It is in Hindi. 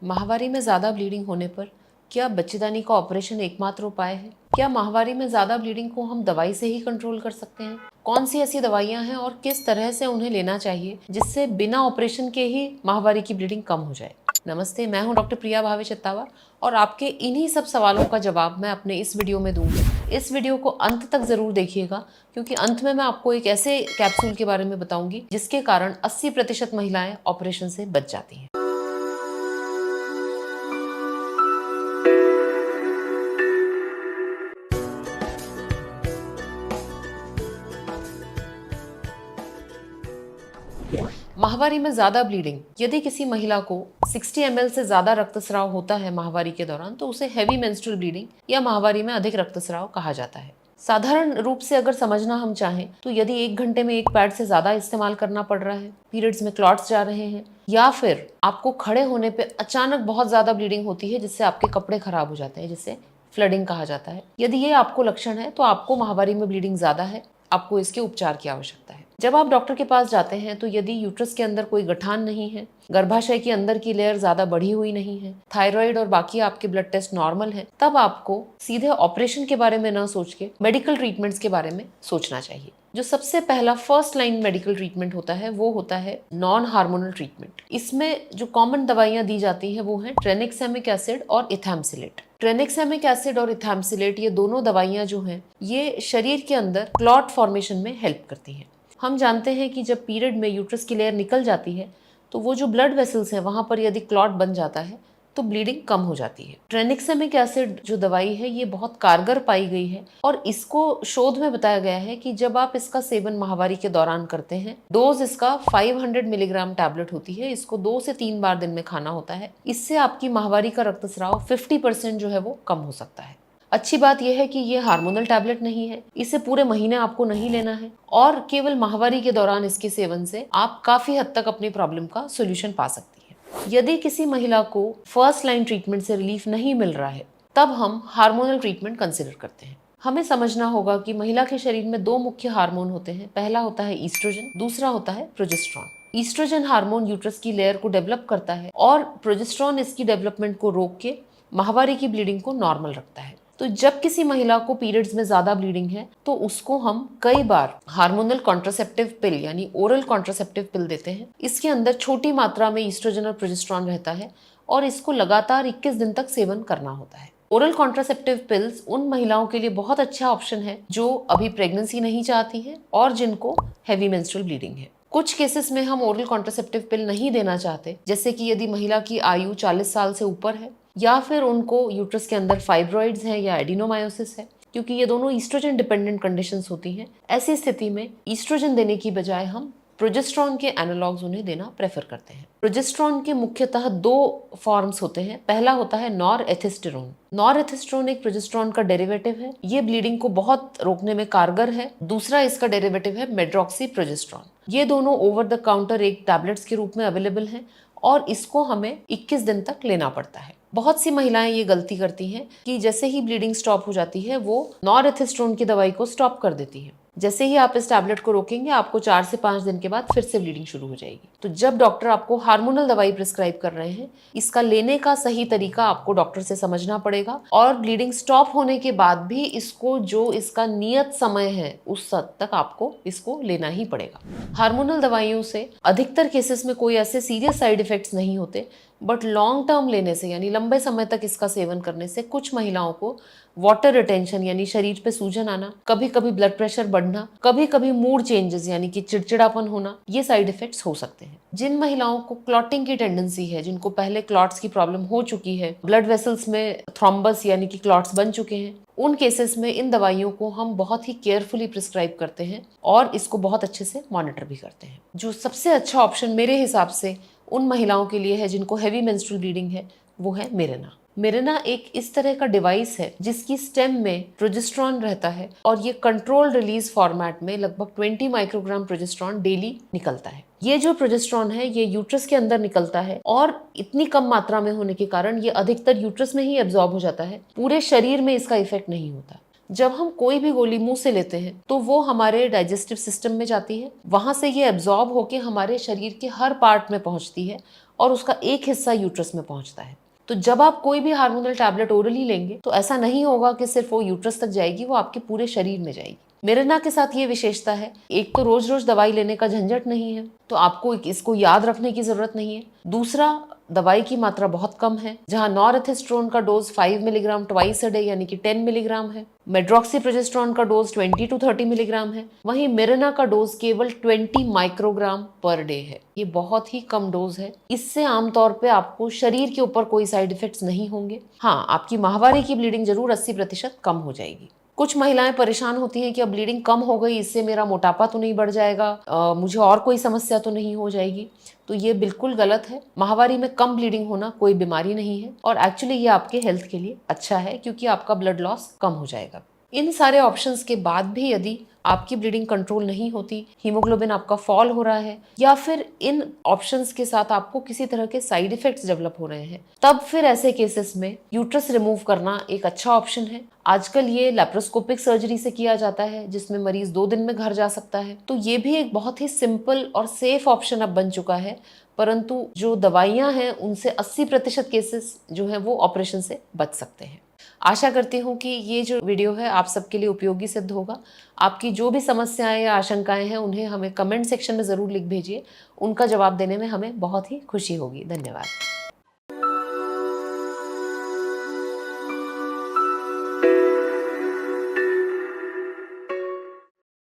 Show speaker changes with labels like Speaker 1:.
Speaker 1: माहवारी में ज़्यादा ब्लीडिंग होने पर क्या बच्चेदानी का ऑपरेशन एकमात्र उपाय है? क्या माहवारी में ज़्यादा ब्लीडिंग को हम दवाई से ही कंट्रोल कर सकते हैं? कौन सी ऐसी दवाइयाँ हैं और किस तरह से उन्हें लेना चाहिए जिससे बिना ऑपरेशन के ही माहवारी की ब्लीडिंग कम हो जाए? नमस्ते, मैं हूं डॉक्टर प्रिया भावे चित्तावा और आपके इन्हीं सब सवालों का जवाब मैं अपने इस वीडियो में दूंगी। इस वीडियो को अंत तक ज़रूर देखिएगा क्योंकि अंत में मैं आपको एक ऐसे कैप्सूल के बारे में बताऊंगी जिसके कारण 80% महिलाएं ऑपरेशन से बच जाती हैं। माहवारी में ज्यादा ब्लीडिंग। यदि किसी महिला को 60 ml से ज्यादा रक्तस्राव होता है माहवारी के दौरान तो उसे हैवी मेंस्ट्रुअल ब्लीडिंग या माहवारी में अधिक रक्तस्राव कहा जाता है। साधारण रूप से अगर समझना हम चाहें तो यदि 1 घंटे में एक पैड से ज्यादा इस्तेमाल करना पड़ रहा है, पीरियड्स में क्लॉट्स जा रहे हैं या फिर आपको खड़े होने पे अचानक बहुत ज्यादा ब्लीडिंग होती है जिससे आपके कपड़े खराब हो जाते हैं, जिसे फ्लडिंग कहा जाता है, यदि ये आपको लक्षण है तो आपको माहवारी में ब्लीडिंग ज्यादा है, आपको इसके उपचार की आवश्यकता है। जब आप डॉक्टर के पास जाते हैं तो यदि यूट्रस के अंदर कोई गठान नहीं है, गर्भाशय के अंदर की लेयर ज्यादा बढ़ी हुई नहीं है, थायराइड और बाकी आपके ब्लड टेस्ट नॉर्मल है, तब आपको सीधे ऑपरेशन के बारे में न सोच के मेडिकल ट्रीटमेंट्स के बारे में सोचना चाहिए। जो सबसे पहला फर्स्ट लाइन मेडिकल ट्रीटमेंट होता है वो होता है नॉन हार्मोनल ट्रीटमेंट। इसमें जो कॉमन दवाइयां दी जाती हैं वो हैं ट्रेनेक्सेमिक एसिड और इथैम्प्सिलेट। ट्रेनेक्सेमिक एसिड और इथैम्प्सिलेट ये दोनों दवाइयां जो हैं ये शरीर के अंदर क्लॉट फॉर्मेशन में हेल्प करती हैं। हम जानते हैं कि जब पीरियड में यूट्रस की लेयर निकल जाती है तो वो जो ब्लड वेसल्स हैं वहां पर यदि क्लॉट बन जाता है तो ब्लीडिंग कम हो जाती है। ट्रेनेक्सेमिक एसिड जो दवाई है ये बहुत कारगर पाई गई है और इसको शोध में बताया गया है कि जब आप इसका सेवन माहवारी के दौरान करते हैं, डोज इसका 500 मिलीग्राम टैबलेट होती है, इसको 2 से 3 बार दिन में खाना होता है। इससे आपकी माहवारी का रक्तस्राव 50% जो है वो कम हो सकता है। अच्छी बात यह है कि ये हार्मोनल टैबलेट नहीं है, इसे पूरे महीने आपको नहीं लेना है और केवल माहवारी के दौरान इसके सेवन से आप काफी हद तक अपनी प्रॉब्लम का सोल्यूशन पा सकती हैं। यदि किसी महिला को फर्स्ट लाइन ट्रीटमेंट से रिलीफ नहीं मिल रहा है तब हम हार्मोनल ट्रीटमेंट कंसिडर करते हैं। हमें समझना होगा कि महिला के शरीर में 2 मुख्य हार्मोन होते हैं। पहला होता है ईस्ट्रोजन, दूसरा होता है प्रोजेस्टेरॉन। ईस्ट्रोजन हार्मोन यूट्रस की लेयर को डेवलप करता है और प्रोजेस्टेरॉन इसकी डेवलपमेंट को रोक के माहवारी की ब्लीडिंग को नॉर्मल रखता है। तो जब किसी महिला को पीरियड्स में ज्यादा ब्लीडिंग है तो उसको हम कई बार हार्मोनल कॉन्ट्रासेप्टिव पिल यानी ओरल कॉन्ट्रासेप्टिव पिल देते हैं। इसके अंदर छोटी मात्रा में ईस्ट्रोजन और प्रोजेस्टेरॉन रहता है और इसको लगातार 21 दिन तक सेवन करना होता है। ओरल कॉन्ट्रासेप्टिव पिल्स उन महिलाओं के लिए बहुत अच्छा ऑप्शन है जो अभी प्रेगनेंसी नहीं चाहती हैं और जिनको हैवी मेंस्ट्रुअल ब्लीडिंग है। कुछ केसेस में हम ओरल कॉन्ट्रासेप्टिव पिल नहीं देना चाहते, जैसे कि यदि महिला की आयु 40 साल से ऊपर है या फिर उनको यूट्रस के अंदर फाइब्रॉइड्स हैं या एडिनोमायोसिस है, क्योंकि ये दोनों ईस्ट्रोजन डिपेंडेंट कंडीशंस होती हैं। ऐसी स्थिति में ईस्ट्रोजन देने की बजाय हम प्रोजेस्टेरॉन के एनालॉग्स उन्हें देना प्रेफर करते हैं। प्रोजेस्टेरॉन के मुख्यतः 2 फॉर्म्स होते हैं। पहला होता है नॉरहेथिस्टेरोन। नॉरहेथिस्टेरोन एक प्रोजेस्टेरॉन का डेरिवेटिव है, ये ब्लीडिंग को बहुत रोकने में कारगर है। दूसरा इसका डेरिवेटिव है मेड्रॉक्सीप्रोजेस्टेरॉन। ये दोनों ओवर द काउंटर एक टैबलेट्स के रूप में अवेलेबल हैं और इसको हमें 21 दिन तक लेना पड़ता है। बहुत सी महिलाएं ये गलती करती हैं कि जैसे ही ब्लीडिंग स्टॉप हो जाती है वो नॉरहेथिस्टेरोन की दवाई को स्टॉप कर देती है। जैसे ही आप इस टैबलेट को रोकेंगे आपको 4 से 5 दिन के बाद फिर से ब्लीडिंग शुरू हो जाएगी। तो जब डॉक्टर आपको हार्मोनल दवाई प्रिस्क्राइब कर रहे हैं, इसका लेने का सही तरीका आपको डॉक्टर से समझना पड़ेगा और ब्लीडिंग स्टॉप होने के बाद भी इसको जो इसका नियत समय है उस हद तक आपको इसको लेना ही पड़ेगा। हार्मोनल दवाइयों से अधिकतर केसेस में कोई ऐसे सीरियस साइड इफेक्ट्स नहीं होते, बट लॉन्ग टर्म लेने से यानी लंबे समय तक इसका सेवन करने से कुछ महिलाओं को वाटर रिटेंशन यानी शरीर पे सूजन आना, कभी कभी ब्लड प्रेशर बढ़ना, कभी कभी मूड चेंजेस यानी कि चिड़चिड़ापन होना, ये साइड इफेक्ट्स हो सकते हैं। जिन महिलाओं को क्लॉटिंग की टेंडेंसी है, जिनको पहले क्लॉट्स की प्रॉब्लम हो चुकी है, ब्लड वेसल्स में थ्रोम्बस यानी कि क्लॉट्स बन चुके हैं, उन केसेस में इन दवाइयों को हम बहुत ही केयरफुली प्रिस्क्राइब करते हैं और इसको बहुत अच्छे से मॉनिटर भी करते हैं। जो सबसे अच्छा ऑप्शन मेरे हिसाब से उन महिलाओं के लिए है जिनको हैवी मेंस्ट्रुअल ब्लीडिंग है वो है मिरेना। मिरेना एक इस तरह का डिवाइस है जिसकी स्टेम में प्रोजेस्टेरॉन रहता है और ये कंट्रोल रिलीज फॉर्मेट में लगभग 20 माइक्रोग्राम प्रोजेस्टेरॉन डेली निकलता है। ये जो प्रोजेस्टेरॉन है ये यूट्रस के अंदर निकलता है और इतनी कम मात्रा में होने के कारण ये अधिकतर यूट्रस में ही एब्जॉर्ब हो जाता है, पूरे शरीर में इसका इफेक्ट नहीं होता। जब हम कोई भी गोली मुंह से लेते हैं तो वो हमारे डाइजेस्टिव सिस्टम में जाती है, वहां से ये एब्जॉर्ब होके हमारे शरीर के हर पार्ट में पहुंचती है और उसका एक हिस्सा यूट्रस में पहुंचता है। तो जब आप कोई भी हार्मोनल टैबलेट ओरली लेंगे तो ऐसा नहीं होगा कि सिर्फ वो यूट्रस तक जाएगी, वो आपके पूरे शरीर में जाएगी। मिरेना के साथ ये विशेषता है, एक तो रोज रोज दवाई लेने का झंझट नहीं है, तो आपको इसको याद रखने की जरूरत नहीं है। दूसरा, दवाई की मात्रा बहुत कम है। जहां नॉरहेथिस्ट्रोन का dose 5 milligram twice a day यानी कि 10 मिलीग्राम है, मेड्रॉक्सीप्रोजेस्टेरोन का डोज 20 to 30 मिलीग्राम है, वहीं मिरेना का डोज केवल 20 माइक्रोग्राम पर डे है। ये बहुत ही कम डोज है। इससे आमतौर पे आपको शरीर के ऊपर कोई साइड इफेक्ट्स नहीं होंगे। हाँ, आपकी माहवारी की ब्लीडिंग जरूर 80% कम हो जाएगी। कुछ महिलाएं परेशान होती हैं कि अब ब्लीडिंग कम हो गई, इससे मेरा मोटापा तो नहीं बढ़ जाएगा, मुझे और कोई समस्या तो नहीं हो जाएगी। तो ये बिल्कुल गलत है। माहवारी में कम ब्लीडिंग होना कोई बीमारी नहीं है और एक्चुअली ये आपके हेल्थ के लिए अच्छा है, क्योंकि आपका ब्लड लॉस कम हो जाएगा। इन सारे ऑप्शंस के बाद भी यदि आपकी ब्लीडिंग कंट्रोल नहीं होती, हीमोग्लोबिन आपका फॉल हो रहा है, या फिर इन ऑप्शंस के साथ आपको किसी तरह के साइड इफेक्ट्स डेवलप हो रहे हैं, तब फिर ऐसे केसेस में यूट्रस रिमूव करना एक अच्छा ऑप्शन है। आजकल ये लैप्रोस्कोपिक सर्जरी से किया जाता है, जिसमें मरीज 2 दिन में घर जा सकता है। तो ये भी एक बहुत ही सिंपल और सेफ ऑप्शन अब बन चुका है। परंतु जो दवाइयां हैं उनसे 80% केसेस जो है वो ऑपरेशन से बच सकते हैं। आशा करती हूँ कि ये जो वीडियो है आप सबके लिए उपयोगी सिद्ध होगा। आपकी जो भी समस्याएं या आशंकाएं हैं उन्हें हमें कमेंट सेक्शन में ज़रूर लिख भेजिए। उनका जवाब देने में हमें बहुत ही खुशी होगी। धन्यवाद।